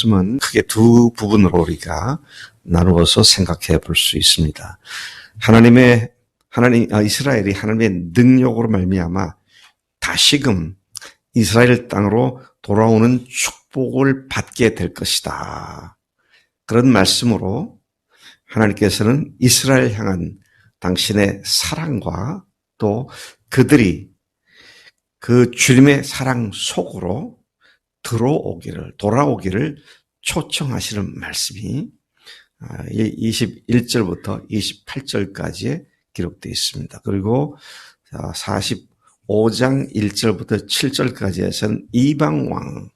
말씀은 크게 두 부분으로 우리가 나누어서 생각해 볼 수 있습니다. 이스라엘이 하나님의 능력으로 말미암아 다시금 이스라엘 땅으로 돌아오는 축복을 받게 될 것이다. 그런 말씀으로 하나님께서는 이스라엘 향한 당신의 사랑과 또 그들이 그 주님의 사랑 속으로 돌아오기를 초청하시는 말씀이 21절부터 28절까지에 기록되어 있습니다. 그리고 45장 1절부터 7절까지에서는 이방왕,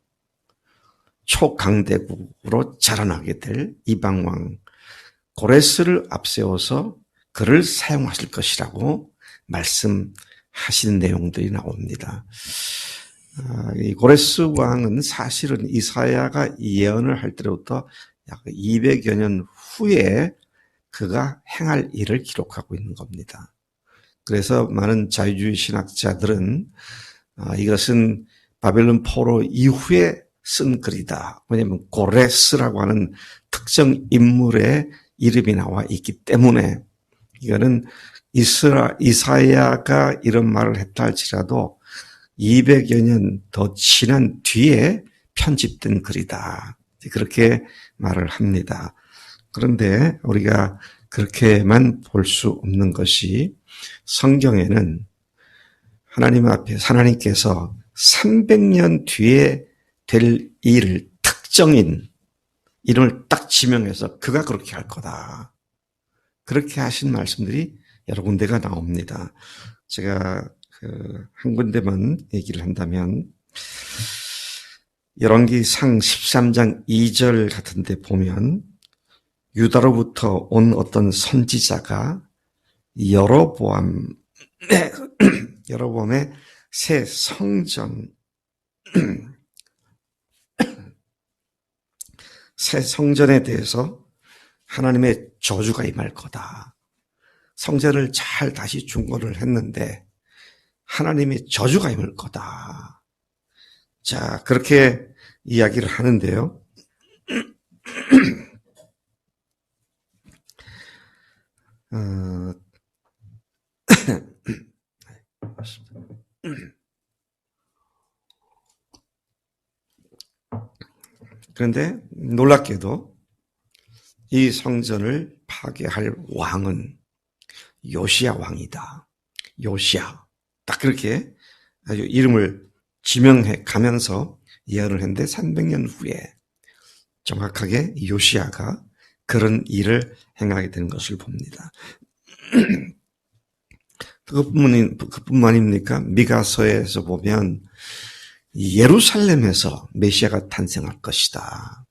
초강대국으로 자라나게 될 이방왕 고레스를 앞세워서 그를 사용하실 것이라고 말씀하신 내용들이 나옵니다. 이 고레스 왕은 사실은 이사야가 예언을 할 때로부터 약 200여 년 후에 그가 행할 일을 기록하고 있는 겁니다. 그래서 많은 자유주의 신학자들은 이것은 바벨론 포로 이후에 쓴 글이다. 왜냐하면 고레스라고 하는 특정 인물의 이름이 나와 있기 때문에 이거는 이사야가 이런 말을 했다 할지라도 200여 년 더 지난 뒤에 편집된 글이다. 그렇게 말을 합니다. 그런데 우리가 그렇게만 볼 수 없는 것이 성경에는 하나님 앞에 하나님께서 300년 뒤에 될 일을 특정인 이름을 딱 지명해서 그가 그렇게 할 거다. 그렇게 하신 말씀들이 여러 군데가 나옵니다. 제가 한 군데만 얘기를 한다면 열왕기상 13장 2절 같은 데 보면 유다로부터 온 어떤 선지자가 여로보암의 새 성전에 대해서 하나님의 저주가 임할 거다. 성전을 잘 다시 중건을 했는데 하나님의 저주가 임할 거다. 자, 그렇게 이야기를 하는데요. 그런데 놀랍게도 이 성전을 파괴할 왕은 요시야 왕이다. 요시야. 딱 그렇게 아주 이름을 지명해 가면서 예언을 했는데 300년 후에 정확하게 요시야가 그런 일을 행하게 되는 것을 봅니다. 그뿐만입니까? 미가서에서 보면 예루살렘에서 메시아가 탄생할 것이다.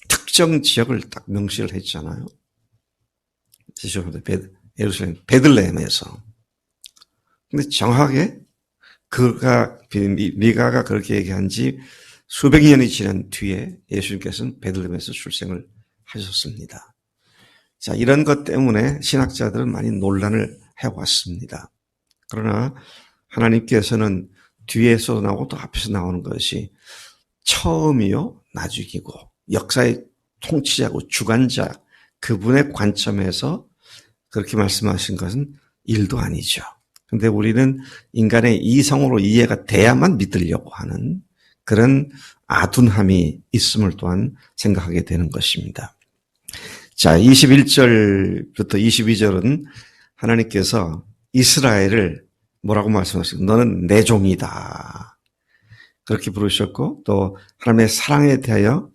특정 지역을 딱 명시를 했잖아요. 예루살렘 베들레헴에서. 근데 정확하게 미가가 그렇게 얘기한 지 수백 년이 지난 뒤에 예수님께서는 베들레헴에서 출생을 하셨습니다. 자, 이런 것 때문에 신학자들은 많이 논란을 해왔습니다. 그러나 하나님께서는 뒤에서 나오고 또 앞에서 나오는 것이 처음이요, 나중이고 역사의 통치자고 주관자 그분의 관점에서 그렇게 말씀하신 것은 일도 아니죠. 근데 우리는 인간의 이성으로 이해가 돼야만 믿으려고 하는 그런 아둔함이 있음을 또한 생각하게 되는 것입니다. 자, 21절부터 22절은 하나님께서 이스라엘을 뭐라고 말씀하시고 너는 내 종이다. 그렇게 부르셨고 또 하나님의 사랑에 대하여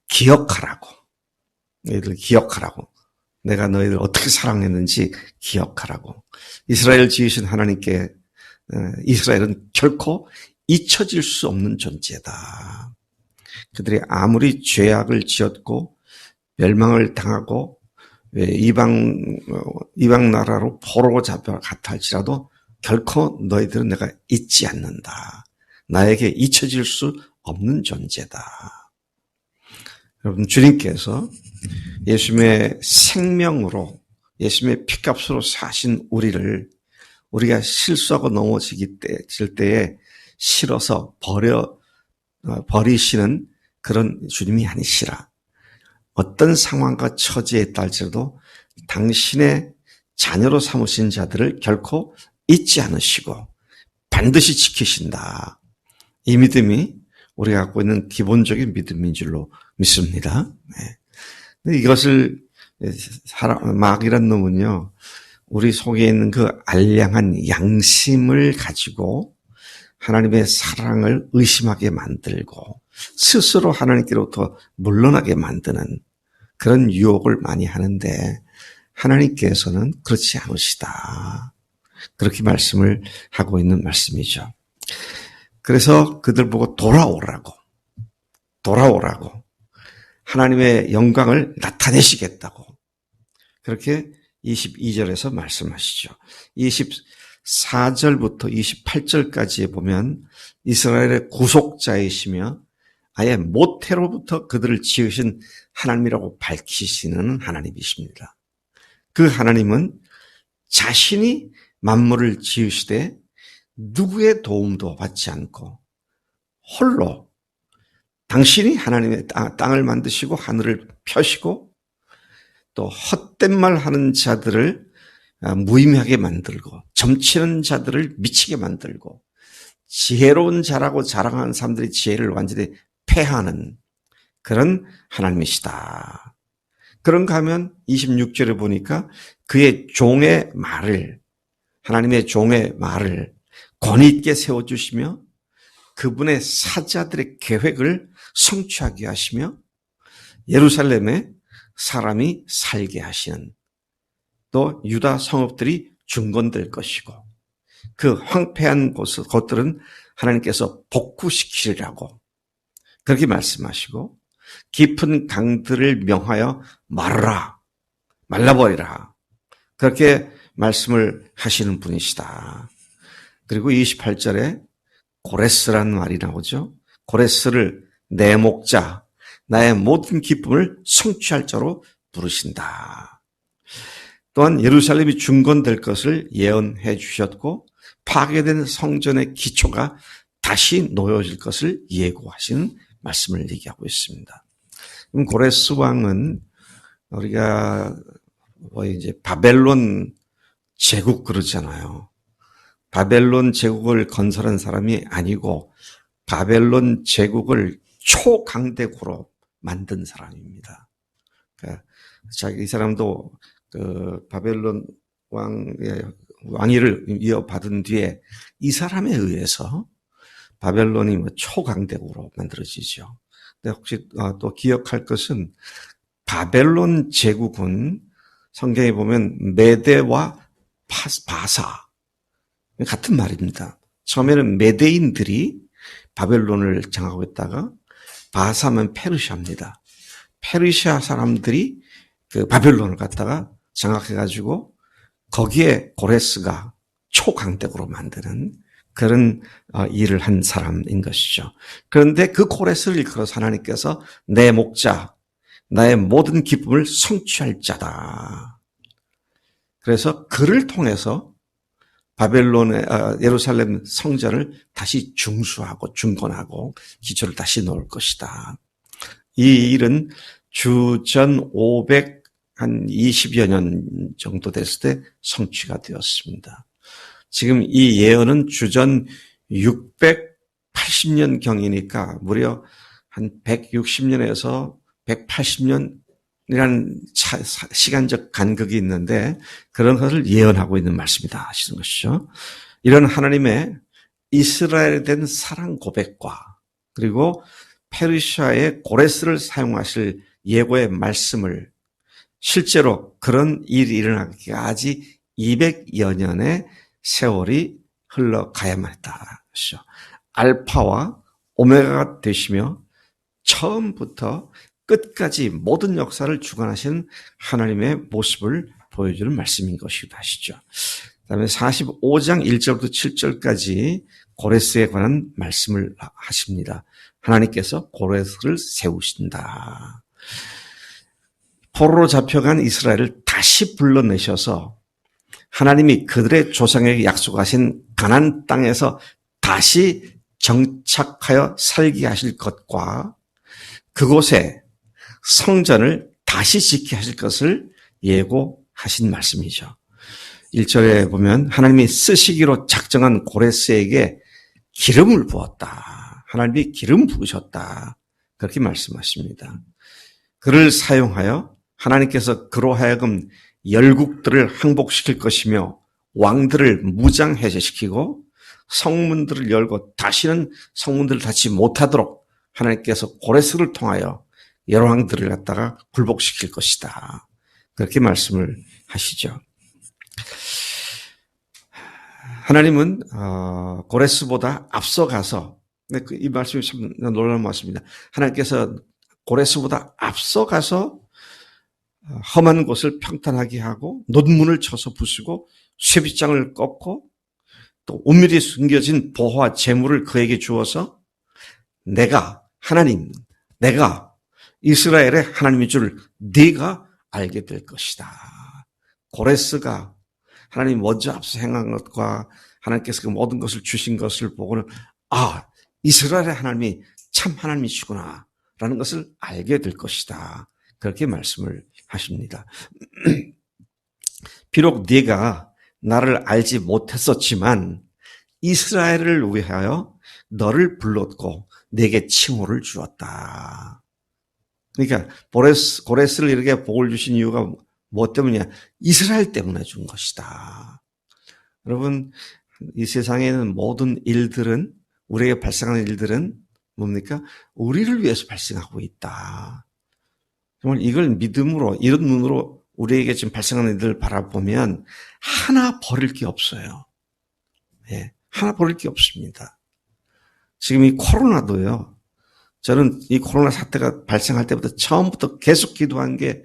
기억하라고. 너희들 기억하라고. 내가 너희들 어떻게 사랑했는지 기억하라고. 이스라엘 지으신 하나님께 이스라엘은 결코 잊혀질 수 없는 존재다. 그들이 아무리 죄악을 지었고 멸망을 당하고 이방 나라로 포로로 잡혀갔다 할지라도 결코 너희들은 내가 잊지 않는다. 나에게 잊혀질 수 없는 존재다. 여러분, 주님께서 예수님의 생명으로 예수님의 피값으로 사신 우리가 실수하고 넘어질 때에 실어서 버리시는 그런 주님이 아니시라. 어떤 상황과 처지에 따를지라도 당신의 자녀로 삼으신 자들을 결코 잊지 않으시고 반드시 지키신다. 이 믿음이 우리가 갖고 있는 기본적인 믿음인 줄로 믿습니다. 네. 이것을 마귀란 놈은요, 우리 속에 있는 그 알량한 양심을 가지고 하나님의 사랑을 의심하게 만들고 스스로 하나님께로부터 물러나게 만드는 그런 유혹을 많이 하는데, 하나님께서는 그렇지 않으시다. 그렇게 말씀을 하고 있는 말씀이죠. 그래서 그들 보고 돌아오라고 하나님의 영광을 나타내시겠다고 그렇게 22절에서 말씀하시죠. 24절부터 28절까지에 보면 이스라엘의 구속자이시며 아예 모태로부터 그들을 지으신 하나님이라고 밝히시는 하나님이십니다. 그 하나님은 자신이 만물을 지으시되 누구의 도움도 받지 않고 홀로 당신이 하나님의 땅을 만드시고 하늘을 펴시고 또 헛된 말 하는 자들을 무의미하게 만들고 점치는 자들을 미치게 만들고 지혜로운 자라고 자랑하는 사람들이 지혜를 완전히 패하는 그런 하나님이시다. 그런가 하면 26절에 보니까 그의 종의 말을, 하나님의 종의 말을 권위 있게 세워주시며 그분의 사자들의 계획을 성취하게 하시며 예루살렘에 사람이 살게 하시는, 또 유다 성읍들이 중건될 것이고 그 황폐한 곳들은 하나님께서 복구시키리라고 그렇게 말씀하시고, 깊은 강들을 명하여 말라버리라 그렇게 말씀을 하시는 분이시다. 그리고 28절에 고레스라는 말이 나오죠. 고레스를 내 목자, 나의 모든 기쁨을 성취할 자로 부르신다. 또한 예루살렘이 중건될 것을 예언해 주셨고 파괴된 성전의 기초가 다시 놓여질 것을 예고하시는 말씀을 얘기하고 있습니다. 그럼 고레스 왕은 우리가 이제 바벨론 제국 그러잖아요. 바벨론 제국을 건설한 사람이 아니고 바벨론 제국을 초강대국으로 만든 사람입니다. 그러니까 이 사람도 그 바벨론 왕위를 이어받은 뒤에 이 사람에 의해서 바벨론이 초강대국으로 만들어지죠. 근데 혹시 또 기억할 것은 바벨론 제국은 성경에 보면 메대와 바사 같은 말입니다. 처음에는 메대인들이 바벨론을 장악하고 있다가 바사면 페르시아입니다. 페르시아 사람들이 그 바벨론을 갖다가 장악해가지고 거기에 고레스가 초강대국으로 만드는 그런 일을 한 사람인 것이죠. 그런데 그 고레스를 일컬어서 하나님께서 내 목자, 나의 모든 기쁨을 성취할 자다. 그래서 그를 통해서 바벨론의 예루살렘 성전을 다시 중수하고 중건하고 기초를 다시 놓을 것이다. 이 일은 주전 520여 년 정도 됐을 때 성취가 되었습니다. 지금 이 예언은 주전 680년 경이니까 무려 한 160년에서 180년이라는 시간적 간격이 있는데 그런 것을 예언하고 있는 말씀이다 하시는 것이죠. 이런 하나님의 이스라엘에 대한 사랑 고백과 그리고 페르시아의 고레스를 사용하실 예고의 말씀을 실제로 그런 일이 일어나기까지 200여 년의 세월이 흘러가야만 했다. 알파와 오메가가 되시며 처음부터 끝까지 모든 역사를 주관하시는 하나님의 모습을 보여주는 말씀인 것이기도 하시죠. 그다음에 45장 1절부터 7절까지 고레스에 관한 말씀을 하십니다. 하나님께서 고레스를 세우신다. 포로로 잡혀간 이스라엘을 다시 불러내셔서 하나님이 그들의 조상에게 약속하신 가나안 땅에서 다시 정착하여 살게 하실 것과 그곳에 성전을 다시 짓게 하실 것을 예고하신 말씀이죠. 1절에 보면 하나님이 쓰시기로 작정한 고레스에게 기름을 부었다. 하나님이 기름 부으셨다. 그렇게 말씀하십니다. 그를 사용하여 하나님께서 그로 하여금 열국들을 항복시킬 것이며 왕들을 무장해제시키고 성문들을 열고 다시는 성문들을 닫지 못하도록 하나님께서 고레스를 통하여 여러 왕들을 갖다가 굴복시킬 것이다. 그렇게 말씀을 하시죠. 하나님은 고레스보다 앞서가서, 이 말씀이 참 놀라운 말씀입니다. 하나님께서 고레스보다 앞서가서 험한 곳을 평탄하게 하고 논문을 쳐서 부수고 쇠빗장을 꺾고 또 은밀히 숨겨진 보화와 재물을 그에게 주어서 내가 이스라엘의 하나님인 줄 네가 알게 될 것이다. 고레스가 하나님 먼저 앞서 행한 것과 하나님께서 그 모든 것을 주신 것을 보고는 이스라엘의 하나님이 참 하나님이시구나 라는 것을 알게 될 것이다. 그렇게 말씀을 하십니다. 비록 네가 나를 알지 못했었지만 이스라엘을 위하여 너를 불렀고 내게 칭호를 주었다. 그러니까 고레스를 이렇게 복을 주신 이유가 뭐 때문이냐? 이스라엘 때문에 준 것이다. 여러분, 이 세상에는 모든 일들은, 우리에게 발생하는 일들은 뭡니까? 우리를 위해서 발생하고 있다. 정말 이걸 믿음으로, 이런 눈으로 우리에게 지금 발생하는 일들을 바라보면 하나 버릴 게 없어요. 예, 하나 버릴 게 없습니다. 지금 이 코로나도요. 저는 이 코로나 사태가 발생할 때부터 처음부터 계속 기도한 게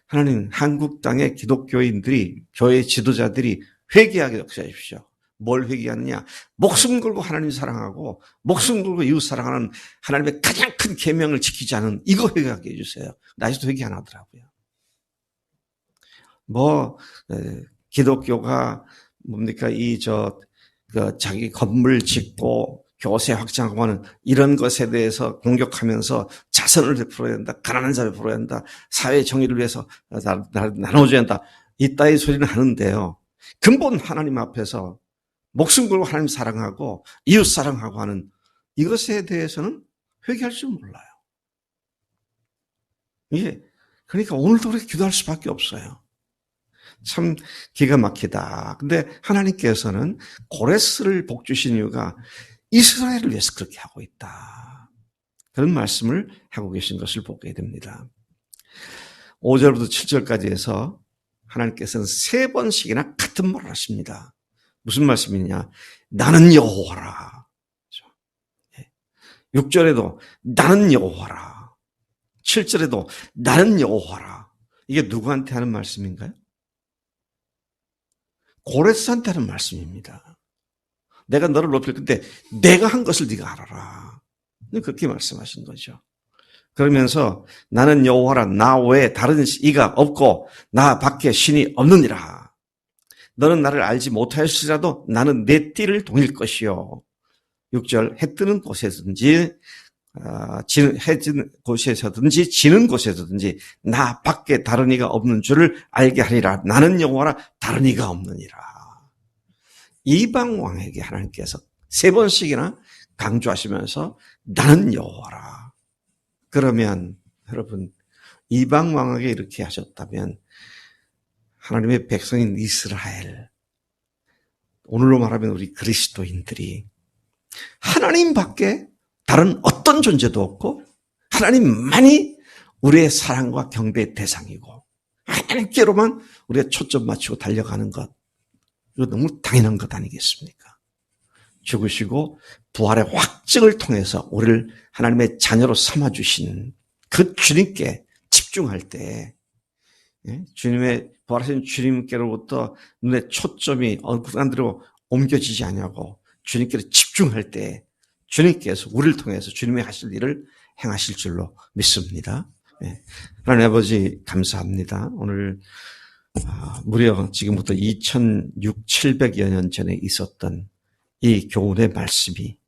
하나님, 한국 땅의 기독교인들이, 교회 지도자들이 회개하게 역사하십시오. 뭘 회개하느냐? 목숨 걸고 하나님 사랑하고 목숨 걸고 이웃 사랑하는 하나님의 가장 큰 계명을 지키지 않은 이거 회개하게 해주세요. 아직도 회개 안 하더라고요. 기독교가 뭡니까? 자기 건물 짓고 교세 확장하고 하는 이런 것에 대해서 공격하면서 자선을 베풀어야 된다. 가난한 자를 베풀어야 된다. 사회 정의를 위해서 나눠줘야 한다. 이따위 소리는 하는데요. 근본 하나님 앞에서 목숨 걸고 하나님 사랑하고 이웃 사랑하고 하는 이것에 대해서는 회개할 줄 몰라요. 그러니까 오늘도 그렇게 기도할 수밖에 없어요. 참 기가 막히다. 근데 하나님께서는 고레스를 복 주신 이유가 이스라엘을 위해서 그렇게 하고 있다. 그런 말씀을 하고 계신 것을 보게 됩니다. 5절부터 7절까지 해서 하나님께서는 3번씩이나 같은 말을 하십니다. 무슨 말씀이냐? 나는 여호와라. 6절에도 나는 여호와라. 7절에도 나는 여호와라. 이게 누구한테 하는 말씀인가요? 고레스한테 하는 말씀입니다. 내가 너를 높일 건데 내가 한 것을 네가 알아라. 그렇게 말씀하신 거죠. 그러면서 나는 여호와라. 나 외에 다른 이가 없고 나 밖에 신이 없느니라. 너는 나를 알지 못하였으리라도 나는 내 띠를 동일 것이요. 6절 해 뜨는 곳에서든지 해 지는 곳에서든지 지는 곳에서든지 나 밖에 다른 이가 없는 줄을 알게 하리라. 나는 여호와라. 다른 이가 없느니라. 이방 왕에게 하나님께서 3번씩이나 강조하시면서 나는 여호와라. 그러면 여러분 이방 왕에게 이렇게 하셨다면 하나님의 백성인 이스라엘, 오늘로 말하면 우리 그리스도인들이 하나님밖에 다른 어떤 존재도 없고 하나님만이 우리의 사랑과 경배의 대상이고 하나님께로만 우리가 초점 맞추고 달려가는 것, 이거 너무 당연한 것 아니겠습니까? 죽으시고 부활의 확증을 통해서 우리를 하나님의 자녀로 삼아주신 그 주님께 집중할 때, 주님의 부활하신 주님께로부터 눈의 초점이 얼굴안으로 옮겨지지 않냐고 주님께로 집중할 때 주님께서 우리를 통해서 주님의 하실 일을 행하실 줄로 믿습니다. 하나님 아버지 감사합니다. 오늘 무려 지금부터 2600~700여 년 전에 있었던 이 교훈의 말씀이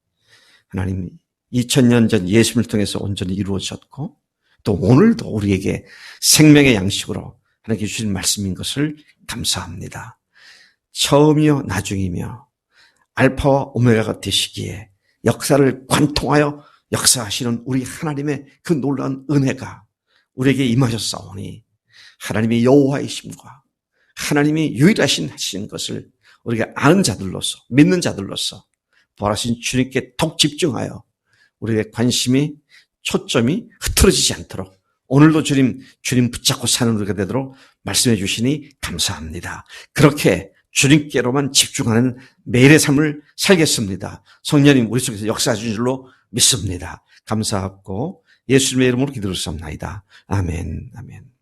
하나님 2000년 전 예수님을 통해서 온전히 이루어졌고 또 오늘도 우리에게 생명의 양식으로 하나님께 주신 말씀인 것을 감사합니다. 처음이요 나중이며 알파와 오메가가 되시기에 역사를 관통하여 역사하시는 우리 하나님의 그 놀라운 은혜가 우리에게 임하셨사오니 하나님의 여호와이심과 하나님이 유일하신 것을 우리가 아는 자들로서 믿는 자들로서 부활하신 주님께 더욱 집중하여 우리의 관심이 초점이 흐트러지지 않도록 오늘도 주님 붙잡고 사는 우리가 되도록 말씀해 주시니 감사합니다. 그렇게 주님께로만 집중하는 매일의 삶을 살겠습니다. 성령님 우리 속에서 역사해 주신 줄로 믿습니다. 감사하고 예수님의 이름으로 기도를 드렸습니다. 아멘. 아멘.